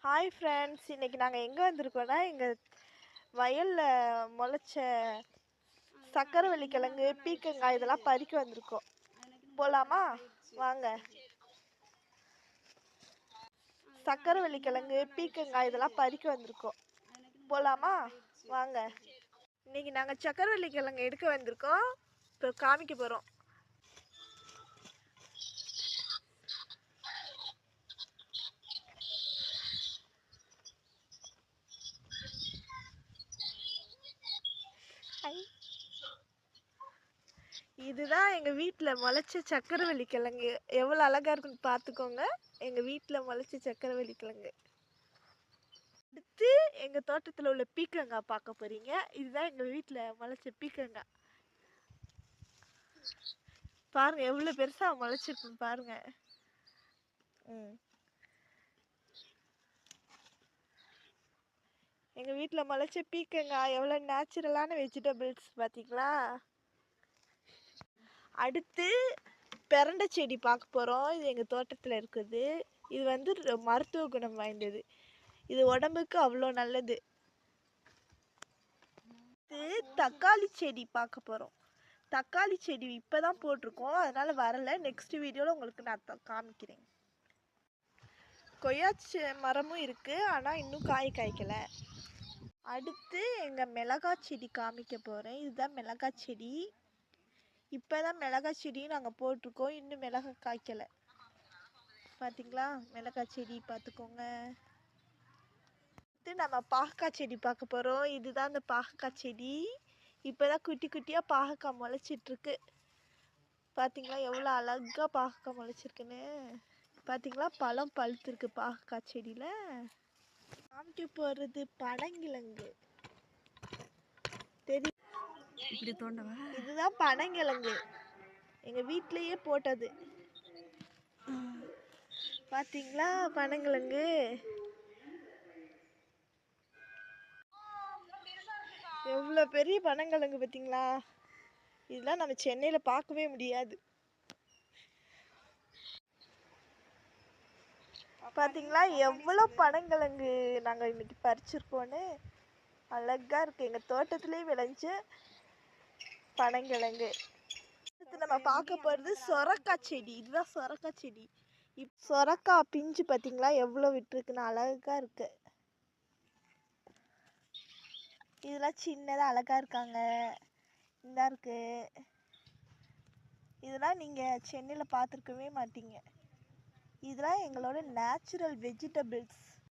Hi friends, இன்றைக்கி நாங்கள் எங்கே வந்திருக்கோன்னா எங்கள் வயலில் முளைச்ச சக்கரவள்ளி கிழங்கு, பீக்கங்காய் இதெல்லாம் பறிக்க வந்திருக்கோம். போகலாமா? வாங்க. சக்கரவள்ளி கிழங்கு, பீக்கங்காய் இதெல்லாம் பறிக்க வந்திருக்கோம். போகலாமா? வாங்க. இன்றைக்கி நாங்கள் சக்கரவள்ளி கிழங்கு எடுக்க வந்திருக்கோம். இப்போ காமிக்க போகிறோம். இதுதான் எங்கள் வீட்டில் முளைச்ச சக்கரவள்ளி கிழங்கு. எவ்வளோ அழகாக இருக்குன்னு பார்த்துக்கோங்க. எங்கள் வீட்டில் முளைச்ச சக்கரவள்ளி கிழங்கு. அடுத்து எங்கள் தோட்டத்தில் உள்ள பீக்கங்காய் பார்க்க போகிறீங்க. இதுதான் எங்கள் வீட்டில் முளைச்ச பீக்கங்காய். பாருங்கள் எவ்வளோ பெருசாக முளைச்சிருக்குன்னு பாருங்கள். எங்கள் வீட்டில் முளைச்ச பீக்கங்காய் எவ்வளோ நேச்சுரலான வெஜிடபிள்ஸ் பார்த்தீங்களா? அடுத்து பிரண்டை செடி பார்க்க போகிறோம். இது எங்கள் தோட்டத்தில் இருக்குது. இது வந்து மருத்துவ குணம் வாய்ந்தது. இது உடம்புக்கு அவ்வளோ நல்லது. இது தக்காளி செடி பார்க்க போகிறோம். தக்காளி செடி இப்போ தான் போட்டிருக்கோம், அதனால் வரலை. நெக்ஸ்ட் வீடியோவில் உங்களுக்கு நான் காமிக்கிறேன். கொய்யா மரமும் இருக்குது, ஆனால் இன்னும் காய்க்கலை. அடுத்து எங்கள் மிளகாய் செடி காமிக்க போகிறேன். இதுதான் மிளகாய் செடி. இப்போ தான் மிளகாய் செடியும் நாங்கள் போட்டிருக்கோம், இன்னும் மிளகாய் காய்க்கலை. பார்த்தீங்களா? மிளகாய் செடி பார்த்துக்கோங்க. அடுத்து நம்ம பாகக்காய் செடி பார்க்க போகிறோம். இதுதான் அந்த பாகக்காய் செடி. இப்போ தான் குட்டி குட்டியாக பாகக்காய் முளைச்சிட்ருக்கு. பார்த்தீங்களா எவ்வளோ அழகாக பாகக்காய் முளைச்சிருக்குன்னு? பார்த்தீங்களா பழம் பழுத்துருக்கு பாகக்காய் செடியில். காமிக்க போகிறது பனங்கிழங்கு. தெரியும், இப்படி தோண்டவா? இதுதான் பனங்கிழங்கு, எங்கள் வீட்டிலையே போட்டது. பார்த்தீங்களா பனங்கிழங்கு? எவ்வளோ பெரிய பனங்கிழங்கு பார்த்தீங்களா? இதெல்லாம் நம்ம சென்னையில் பார்க்கவே முடியாது. பார்த்தீங்களா எவ்வளோ பனங்கிழங்கு நாங்கள் இன்னைக்கு பறிச்சிருக்கோன்னு? அழகாக இருக்குது. எங்கள் தோட்டத்துலேயே விளைஞ்ச பனங்கிழங்கு. அடுத்து நம்ம பார்க்க போகிறது சொரக்காய் செடி. இதுதான் சொரக்காய் செடி. சொரக்காய் பிஞ்சு பார்த்தீங்களா எவ்வளோ விட்டுருக்குன்னு? அழகாக இருக்கு. இதெல்லாம் சின்னதாக அழகாக இருக்காங்க. இந்தா இருக்கு. இதெல்லாம் நீங்கள் சென்னையில் பார்த்துருக்கவே மாட்டீங்க. இதெல்லாம் எங்களோட நேச்சுரல் வெஜிடபிள்ஸ்.